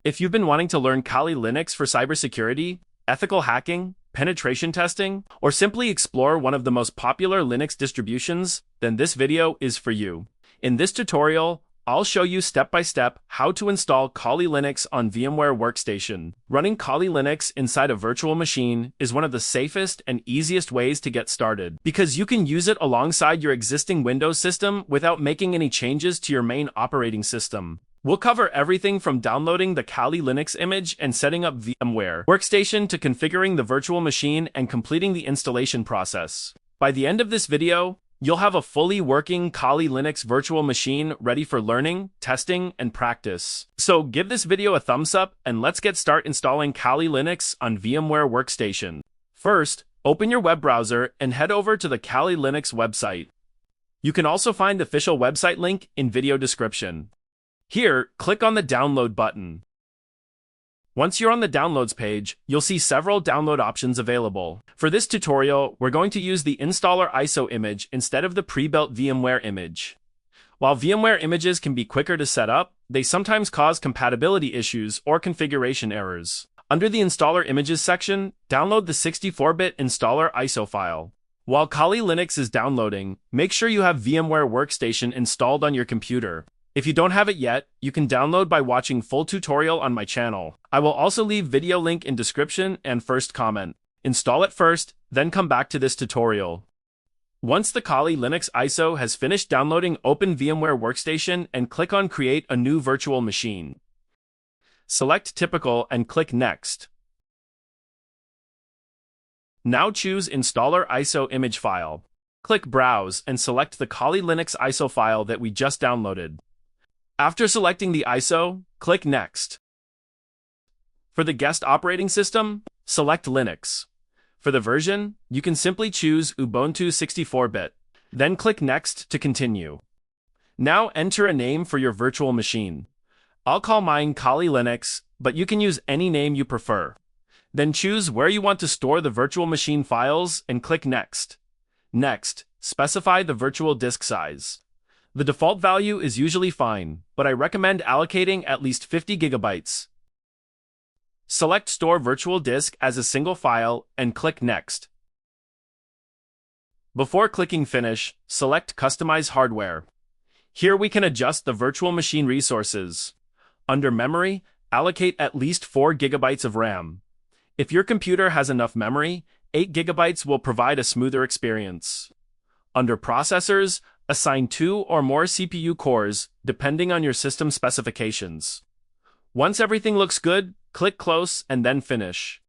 If you've been wanting to learn Kali Linux for cybersecurity, ethical hacking, penetration testing, or simply explore one of the most popular Linux distributions, then this video is for you. In this tutorial, I'll show you step-by-step how to install Kali Linux on VMware Workstation. Running Kali Linux inside a virtual machine is one of the safest and easiest ways to get started, because you can use it alongside your existing Windows system without making any changes to your main operating system. We'll cover everything from downloading the Kali Linux image and setting up VMware Workstation to configuring the virtual machine and completing the installation process. By the end of this video, you'll have a fully working Kali Linux virtual machine ready for learning, testing, and practice. So give this video a thumbs up and let's get started installing Kali Linux on VMware Workstation. First, open your web browser and head over to the Kali Linux website. You can also find the official website link in video description. Here, click on the download button. Once you're on the downloads page, you'll see several download options available. For this tutorial, we're going to use the installer ISO image instead of the pre-built VMware image. While VMware images can be quicker to set up, they sometimes cause compatibility issues or configuration errors. Under the installer images section, download the 64-bit installer ISO file. While Kali Linux is downloading, make sure you have VMware Workstation installed on your computer. If you don't have it yet, you can download by watching full tutorial on my channel. I will also leave video link in description and first comment. Install it first, then come back to this tutorial. Once the Kali Linux ISO has finished downloading, open VMware Workstation and click on Create a new virtual machine. Select Typical and click Next. Now choose Installer ISO image file. Click Browse and select the Kali Linux ISO file that we just downloaded. After selecting the ISO, click Next. For the guest operating system, select Linux. For the version, you can simply choose Ubuntu 64-bit. Then click Next to continue. Now enter a name for your virtual machine. I'll call mine Kali Linux, but you can use any name you prefer. Then choose where you want to store the virtual machine files and click Next. Next, specify the virtual disk size. The default value is usually fine, but I recommend allocating at least 50 gigabytes. Select Store Virtual Disk as a single file and click Next. Before clicking Finish, select Customize Hardware. Here we can adjust the virtual machine resources. Under Memory, allocate at least 4 gigabytes of RAM. If your computer has enough memory, 8 gigabytes will provide a smoother experience. Under Processors, assign 2 or more CPU cores, depending on your system specifications. Once everything looks good, click Close and then Finish.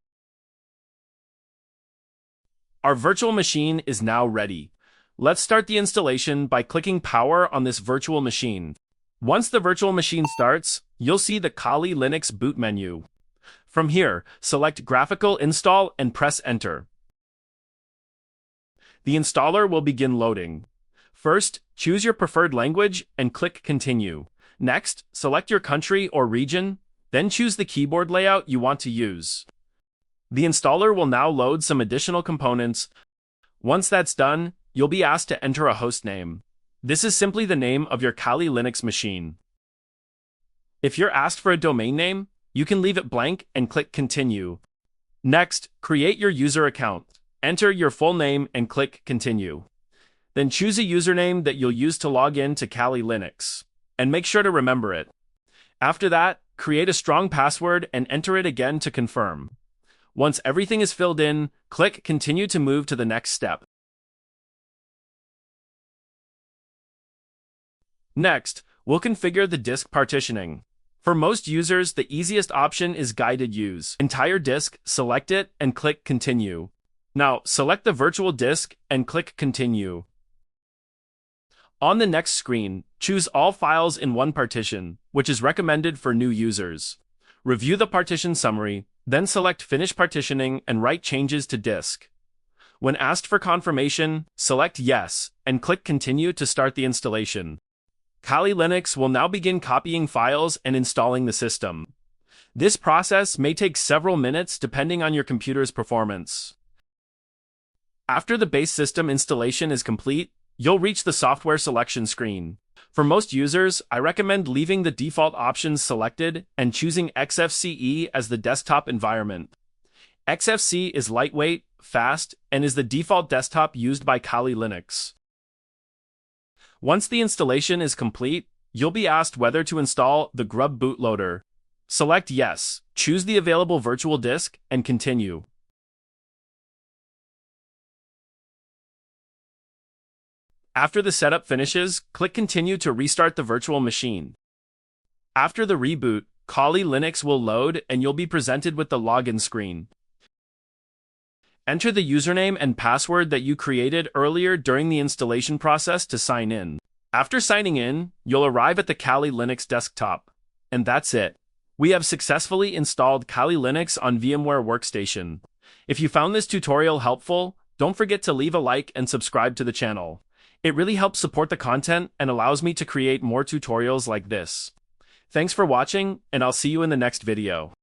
Our virtual machine is now ready. Let's start the installation by clicking Power on this virtual machine. Once the virtual machine starts, you'll see the Kali Linux boot menu. From here, select Graphical Install and press Enter. The installer will begin loading. First, choose your preferred language and click Continue. Next, select your country or region, then choose the keyboard layout you want to use. The installer will now load some additional components. Once that's done, you'll be asked to enter a host name. This is simply the name of your Kali Linux machine. If you're asked for a domain name, you can leave it blank and click Continue. Next, create your user account. Enter your full name and click Continue. Then choose a username that you'll use to log in to Kali Linux, and make sure to remember it. After that, create a strong password and enter it again to confirm. Once everything is filled in, click Continue to move to the next step. Next, we'll configure the disk partitioning. For most users, the easiest option is Guided Use. Entire disk, select it, and click Continue. Now, select the virtual disk and click Continue. On the next screen, choose All Files in one partition, which is recommended for new users. Review the partition summary, then select Finish Partitioning and write changes to disk. When asked for confirmation, select Yes, and click Continue to start the installation. Kali Linux will now begin copying files and installing the system. This process may take several minutes depending on your computer's performance. After the base system installation is complete, you'll reach the software selection screen. For most users, I recommend leaving the default options selected and choosing Xfce as the desktop environment. Xfce is lightweight, fast, and is the default desktop used by Kali Linux. Once the installation is complete, you'll be asked whether to install the GRUB bootloader. Select Yes, choose the available virtual disk, and continue. After the setup finishes, click Continue to restart the virtual machine. After the reboot, Kali Linux will load and you'll be presented with the login screen. Enter the username and password that you created earlier during the installation process to sign in. After signing in, you'll arrive at the Kali Linux desktop. And that's it. We have successfully installed Kali Linux on VMware Workstation. If you found this tutorial helpful, don't forget to leave a like and subscribe to the channel. It really helps support the content and allows me to create more tutorials like this. Thanks for watching, and I'll see you in the next video.